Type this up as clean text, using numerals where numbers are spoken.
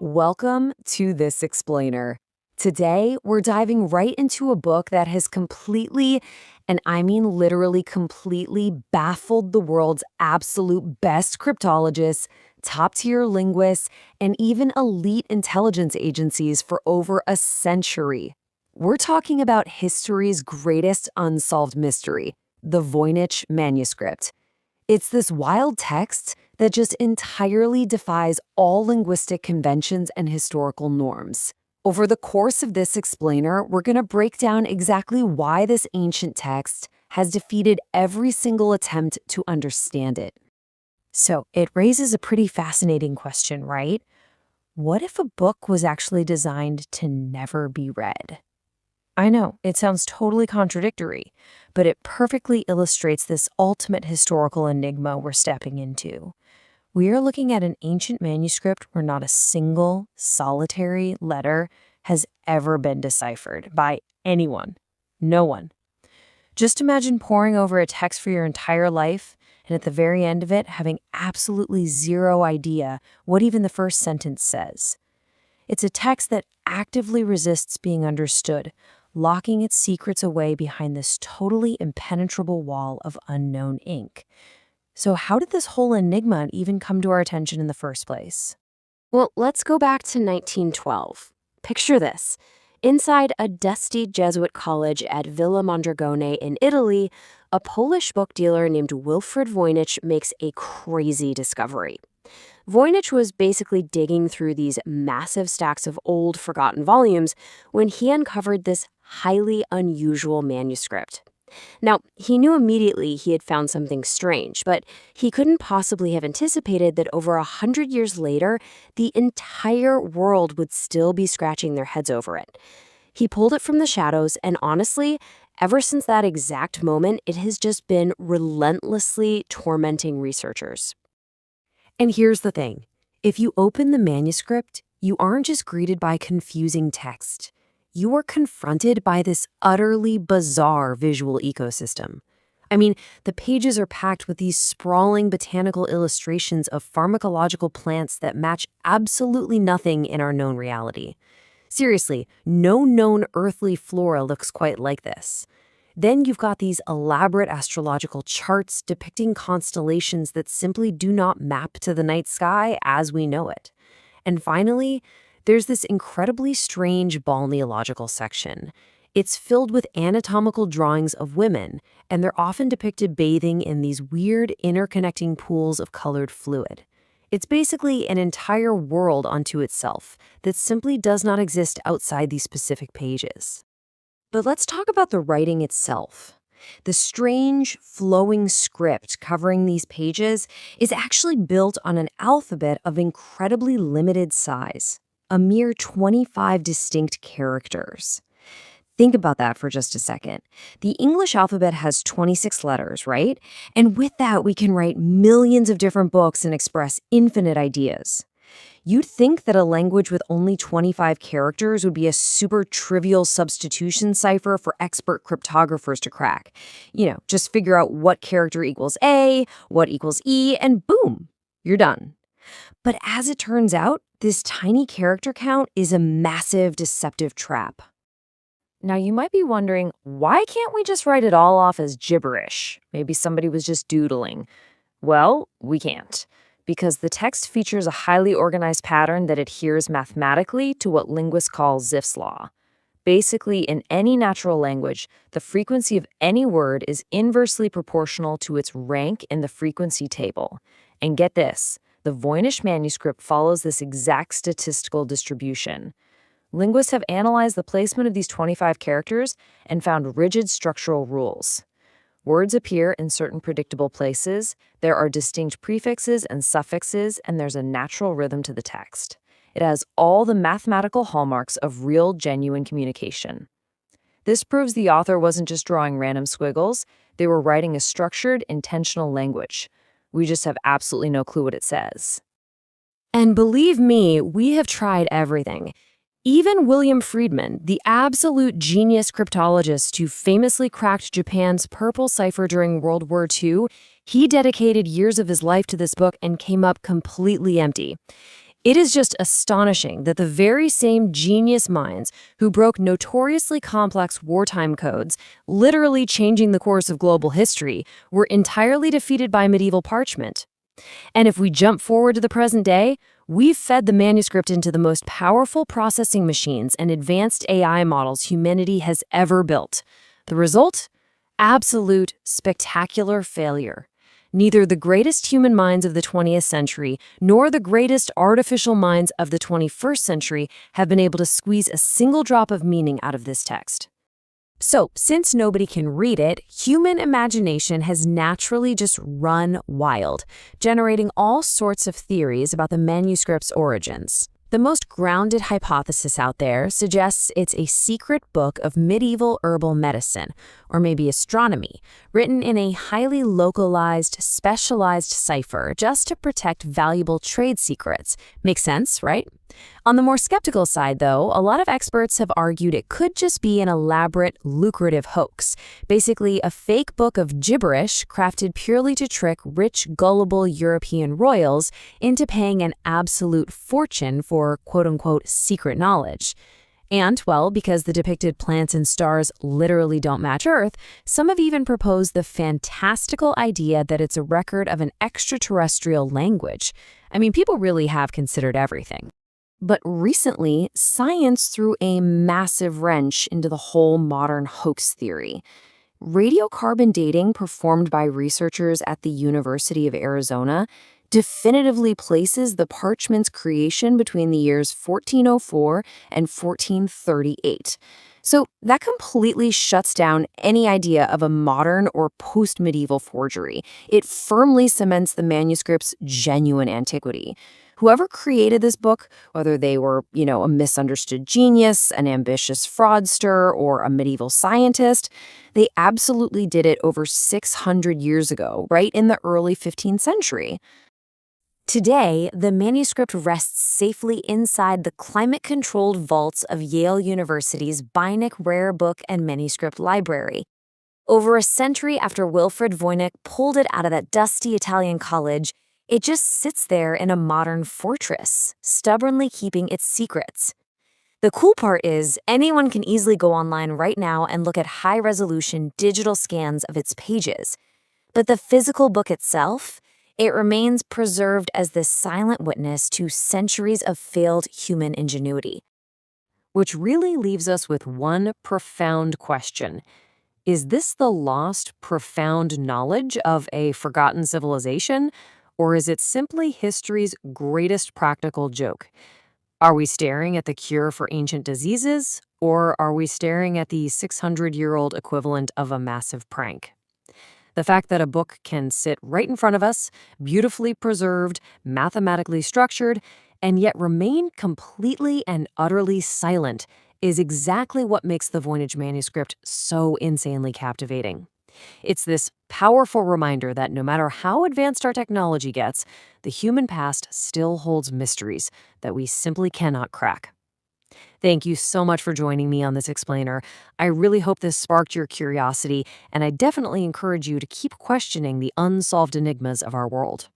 Welcome to This Explainer. Today, we're diving right into a book that has completely, and I mean literally completely, baffled the world's absolute best cryptologists, top-tier linguists, and even elite intelligence agencies for over a century. We're talking about history's greatest unsolved mystery, the Voynich Manuscript. It's this wild text that just entirely defies all linguistic conventions and historical norms. Over the course of this explainer, we're going to break down exactly why this ancient text has defeated every single attempt to understand it. So it raises a pretty fascinating question, right? What if a book was actually designed to never be read? I know, it sounds totally contradictory, but it perfectly illustrates this ultimate historical enigma we're stepping into. We are looking at an ancient manuscript where not a single, solitary letter has ever been deciphered by anyone. No one. Just imagine poring over a text for your entire life, and at the very end of it, having absolutely zero idea what even the first sentence says. It's a text that actively resists being understood, locking its secrets away behind this totally impenetrable wall of unknown ink. So how did this whole enigma even come to our attention in the first place? Well, let's go back to 1912. Picture this. Inside a dusty Jesuit college at Villa Mondragone in Italy, a Polish book dealer named Wilfred Voynich makes a crazy discovery. Voynich was basically digging through these massive stacks of old, forgotten volumes when he uncovered this highly unusual manuscript. Now, he knew immediately he had found something strange, but he couldn't possibly have anticipated that over 100 years later, the entire world would still be scratching their heads over it. He pulled it from the shadows, and honestly, ever since that exact moment, it has just been relentlessly tormenting researchers. And here's the thing. If you open the manuscript, you aren't just greeted by confusing text. You are confronted by this utterly bizarre visual ecosystem. I mean, the pages are packed with these sprawling botanical illustrations of pharmacological plants that match absolutely nothing in our known reality. Seriously, no known earthly flora looks quite like this. Then you've got these elaborate astrological charts depicting constellations that simply do not map to the night sky as we know it. And finally, there's this incredibly strange balneological section. It's filled with anatomical drawings of women, and they're often depicted bathing in these weird interconnecting pools of colored fluid. It's basically an entire world unto itself that simply does not exist outside these specific pages. But let's talk about the writing itself. The strange, flowing script covering these pages is actually built on an alphabet of incredibly limited size, a mere 25 distinct characters. Think about that for just a second. The English alphabet has 26 letters, right? And with that, we can write millions of different books and express infinite ideas. You'd think that a language with only 25 characters would be a super trivial substitution cipher for expert cryptographers to crack. Just figure out what character equals A, what equals E, and boom, you're done. But as it turns out, this tiny character count is a massive deceptive trap. Now, you might be wondering, why can't we just write it all off as gibberish? Maybe somebody was just doodling. Well, we can't, because the text features a highly organized pattern that adheres mathematically to what linguists call Zipf's law. Basically, in any natural language, the frequency of any word is inversely proportional to its rank in the frequency table. And get this, the Voynich manuscript follows this exact statistical distribution. Linguists have analyzed the placement of these 25 characters and found rigid structural rules. Words appear in certain predictable places, there are distinct prefixes and suffixes, and there's a natural rhythm to the text. It has all the mathematical hallmarks of real, genuine communication. This proves the author wasn't just drawing random squiggles, they were writing a structured, intentional language. We just have absolutely no clue what it says. And believe me, we have tried everything. Even William Friedman, the absolute genius cryptologist who famously cracked Japan's purple cipher during World War II, he dedicated years of his life to this book and came up completely empty. It is just astonishing that the very same genius minds who broke notoriously complex wartime codes, literally changing the course of global history, were entirely defeated by medieval parchment. And if we jump forward to the present day, we've fed the manuscript into the most powerful processing machines and advanced AI models humanity has ever built. The result? Absolute, spectacular failure. Neither the greatest human minds of the 20th century nor the greatest artificial minds of the 21st century have been able to squeeze a single drop of meaning out of this text. So, since nobody can read it, human imagination has naturally just run wild, generating all sorts of theories about the manuscript's origins. The most grounded hypothesis out there suggests it's a secret book of medieval herbal medicine, or maybe astronomy, written in a highly localized, specialized cipher just to protect valuable trade secrets. Makes sense, right? On the more skeptical side, though, a lot of experts have argued it could just be an elaborate, lucrative hoax, basically a fake book of gibberish crafted purely to trick rich, gullible European royals into paying an absolute fortune for quote-unquote secret knowledge. And, well, because the depicted plants and stars literally don't match Earth, some have even proposed the fantastical idea that it's a record of an extraterrestrial language. I mean, people really have considered everything. But recently, science threw a massive wrench into the whole modern hoax theory. Radiocarbon dating performed by researchers at the University of Arizona definitively places the parchment's creation between the years 1404 and 1438. So that completely shuts down any idea of a modern or post-medieval forgery. It firmly cements the manuscript's genuine antiquity. Whoever created this book, whether they were, a misunderstood genius, an ambitious fraudster, or a medieval scientist, they absolutely did it over 600 years ago, right in the early 15th century. Today, the manuscript rests safely inside the climate-controlled vaults of Yale University's Voynich Rare Book and Manuscript Library. Over a century after Wilfrid Voynich pulled it out of that dusty Italian college, it just sits there in a modern fortress, stubbornly keeping its secrets. The cool part is, anyone can easily go online right now and look at high-resolution digital scans of its pages. But the physical book itself, it remains preserved as this silent witness to centuries of failed human ingenuity. Which really leaves us with one profound question. Is this the lost, profound knowledge of a forgotten civilization? Or is it simply history's greatest practical joke? Are we staring at the cure for ancient diseases, or are we staring at the 600-year-old equivalent of a massive prank? The fact that a book can sit right in front of us, beautifully preserved, mathematically structured, and yet remain completely and utterly silent is exactly what makes the Voynich Manuscript so insanely captivating. It's this powerful reminder that no matter how advanced our technology gets, the human past still holds mysteries that we simply cannot crack. Thank you so much for joining me on this explainer. I really hope this sparked your curiosity, and I definitely encourage you to keep questioning the unsolved enigmas of our world.